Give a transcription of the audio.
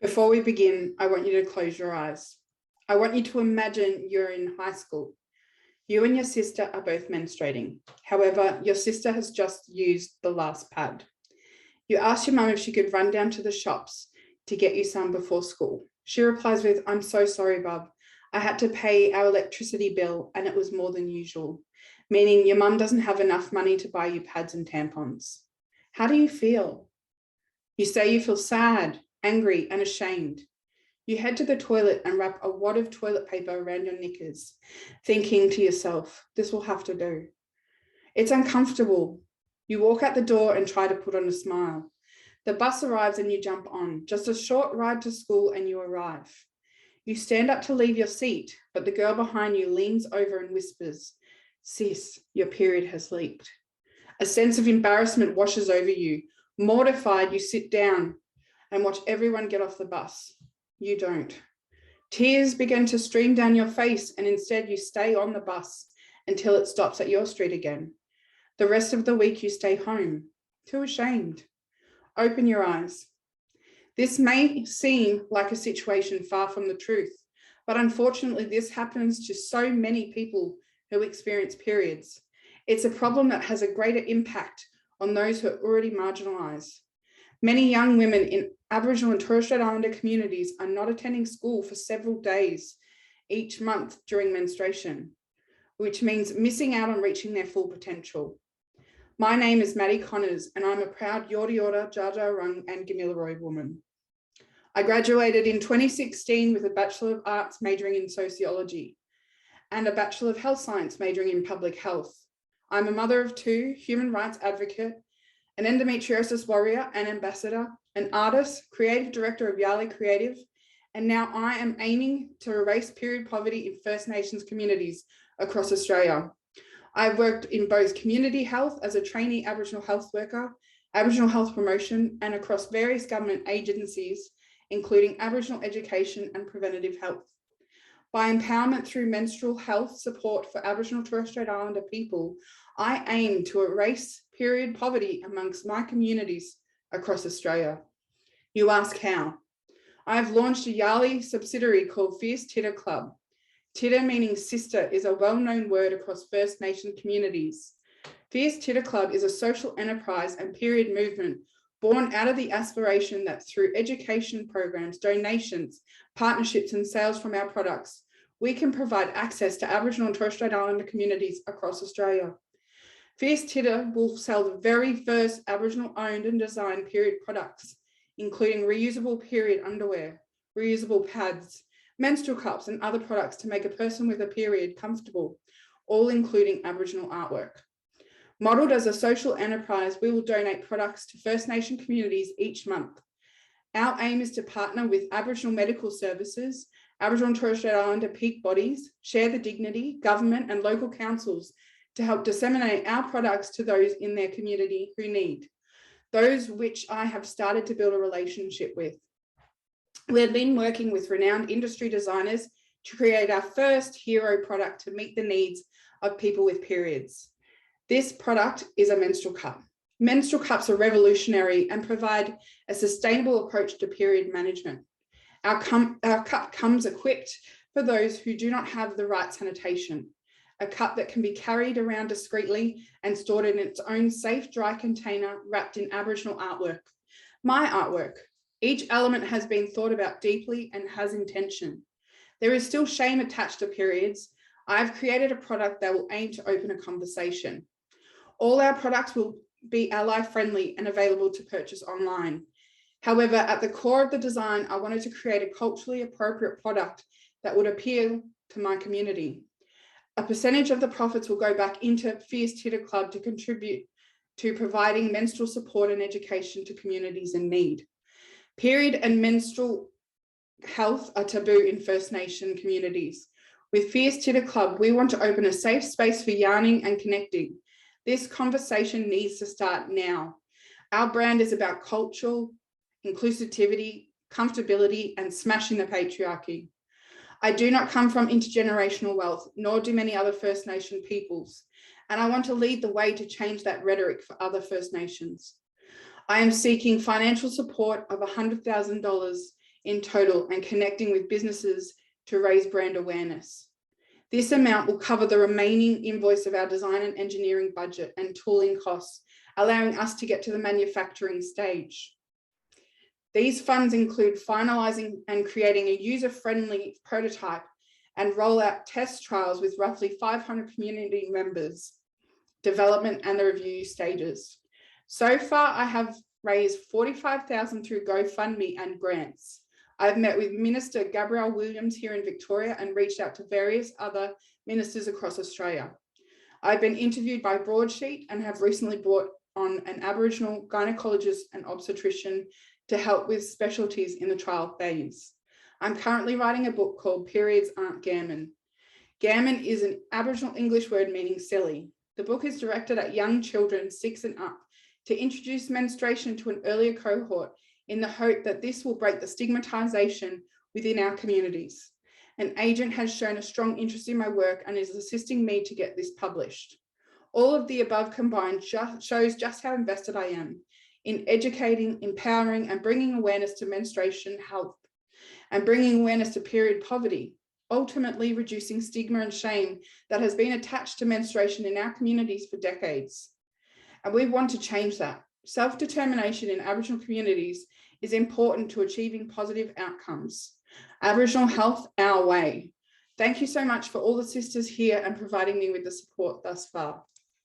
Before we begin, I want you to close your eyes. I want you to imagine you're in high school. You and your sister are both menstruating. However, your sister has just used the last pad. You ask your mum if she could run down to the shops to get you some before school. She replies with, "I'm so sorry, bub. I had to pay our electricity bill and it was more than usual," meaning your mum doesn't have enough money to buy you pads and tampons. How do you feel? You say you feel sad, angry, and ashamed. You head to the toilet and wrap a wad of toilet paper around your knickers, thinking to yourself, this will have to do. It's uncomfortable. You walk out the door and try to put on a smile. The bus arrives and you jump on. Just a short ride to school and you arrive. You stand up to leave your seat, but the girl behind you leans over and whispers, "Sis, your period has leaked." A sense of embarrassment washes over you. Mortified, you sit down and watch everyone get off the bus. You don't. Tears begin to stream down your face, and instead you stay on the bus until it stops at your street again. The rest of the week you stay home, too ashamed. Open your eyes. This may seem like a situation far from the truth, but unfortunately this happens to so many people who experience periods. It's a problem that has a greater impact on those who are already marginalised. Many young women in Aboriginal and Torres Strait Islander communities are not attending school for several days each month during menstruation, which means missing out on reaching their full potential. My name is Maddie Connors, and I'm a proud Yorta Yorta, Dja Dja Wurrung and Gamilaroi woman. I graduated in 2016 with a Bachelor of Arts majoring in Sociology and a Bachelor of Health Science majoring in Public Health. I'm a mother of two, human rights advocate, an endometriosis warrior and ambassador, an artist, creative director of Yali Creative, and now I am aiming to erase period poverty in First Nations communities across Australia. I've worked in both community health as a trainee Aboriginal health worker, Aboriginal health promotion, and across various government agencies, including Aboriginal education and preventative health. By empowerment through menstrual health support for Aboriginal and Torres Strait Islander people, I aim to erase period poverty amongst my communities across Australia. You ask how? I've launched a Yali subsidiary called Fierce Tidda Club. Tidda, meaning sister, is a well-known word across First Nation communities. Fierce Tidda Club is a social enterprise and period movement born out of the aspiration that through education programs, donations, partnerships, and sales from our products, we can provide access to Aboriginal and Torres Strait Islander communities across Australia. Fierce Tidda will sell the very first Aboriginal owned and designed period products, including reusable period underwear, reusable pads, menstrual cups, and other products to make a person with a period comfortable, all including Aboriginal artwork. Modelled as a social enterprise, we will donate products to First Nation communities each month. Our aim is to partner with Aboriginal medical services, Aboriginal and Torres Strait Islander peak bodies, Share the Dignity, government and local councils to help disseminate our products to those in their community who need, those which I have started to build a relationship with. We have been working with renowned industry designers to create our first hero product to meet the needs of people with periods. This product is a menstrual cup. Menstrual cups are revolutionary and provide a sustainable approach to period management. Our cup comes equipped for those who do not have the right sanitation. A cup that can be carried around discreetly and stored in its own safe, dry container wrapped in Aboriginal artwork. My artwork. Each element has been thought about deeply and has intention. There is still shame attached to periods. I've created a product that will aim to open a conversation. All our products will be ally-friendly and available to purchase online. However, at the core of the design, I wanted to create a culturally appropriate product that would appeal to my community. A percentage of the profits will go back into Fierce Tidda Club to contribute to providing menstrual support and education to communities in need. Period and menstrual health are taboo in First Nation communities. With Fierce Tidda Club, we want to open a safe space for yarning and connecting. This conversation needs to start now. Our brand is about cultural inclusivity, comfortability, and smashing the patriarchy. I do not come from intergenerational wealth, nor do many other First Nation peoples, and I want to lead the way to change that rhetoric for other First Nations. I am seeking financial support of $100,000 in total and connecting with businesses to raise brand awareness. This amount will cover the remaining invoice of our design and engineering budget and tooling costs, allowing us to get to the manufacturing stage. These funds include finalising and creating a user-friendly prototype and roll out test trials with roughly 500 community members, development and the review stages. So far, I have raised $45,000 through GoFundMe and grants. I've met with Minister Gabrielle Williams here in Victoria and reached out to various other ministers across Australia. I've been interviewed by Broadsheet and have recently brought on an Aboriginal gynecologist and obstetrician to help with specialties in the trial phase. I'm currently writing a book called Periods Aren't Gammon. Gammon is an Aboriginal English word meaning silly. The book is directed at young children 6 and up to introduce menstruation to an earlier cohort in the hope that this will break the stigmatization within our communities. An agent has shown a strong interest in my work and is assisting me to get this published. All of the above combined shows just how invested I am in educating, empowering, and bringing awareness to menstruation health and bringing awareness to period poverty, ultimately reducing stigma and shame that has been attached to menstruation in our communities for decades. And we want to change that. Self-determination in Aboriginal communities is important to achieving positive outcomes. Aboriginal health, our way. Thank you so much for all the sisters here and providing me with the support thus far.